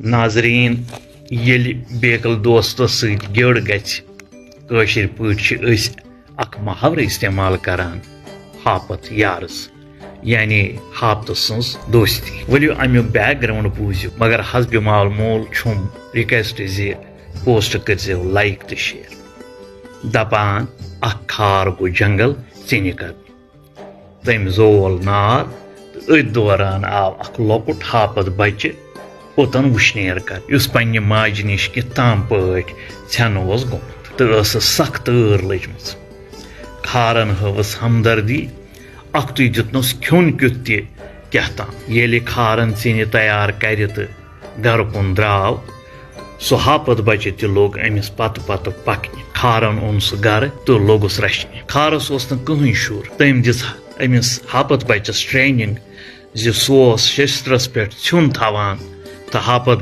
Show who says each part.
Speaker 1: ناظرین یل بیکل دوستو ست گڑ گژھِ کٲشِر پٲٹھۍ چھِ أسۍ اکھ محاورٕ استعمال کران ہاپت یارس یعنی ہاپتہٕ سٕنٛز دوستی ؤلِو امیُک بیک گراوُنڈ بوٗزِو مگر حسبِ معموٗل چھُم رِکویسٹ زِ پوسٹ کٔرزیو لایک تہٕ شیر دپان اکھ کھار گوٚو جنگل ژِنہِ کرنہِ تٔمۍ زول نار تہٕ أتھۍ دوران آو اکھ لۄکُٹ ہاپت بچہِ اوٚتن وٕشنیر کر یُس پننہِ ماجہِ نِش کِتھ تام پٲٹھۍ ژھٮ۪نہٕ اوس گوٚمُت تہٕ ٲسٕس سخ تۭر لٔجمٕژ کھارن ہٲوٕس ہمدردی اکھتُے دِتنس کھیوٚن کیُتھ تہِ کیٛاہ تام ییٚلہِ کھارن ژِنہِ تیار کرِ تہٕ گرٕ کُن درٛاو سُہ ہاپت بچہِ تہِ لوٚگ أمِس پتہٕ پتہٕ پکنہِ کھارن اوٚن سُہ گرٕ تہٕ لوٚگُس رچھنہِ کھارس اوس نہٕ کٕہٕنۍ شُر تٔمۍ دِژ أمِس ہاپت بچس ٹریننگ زِ سُہ اوس شسترس پٮ۪ٹھ ژھیوٚن تھاوان تہٕ ہاپت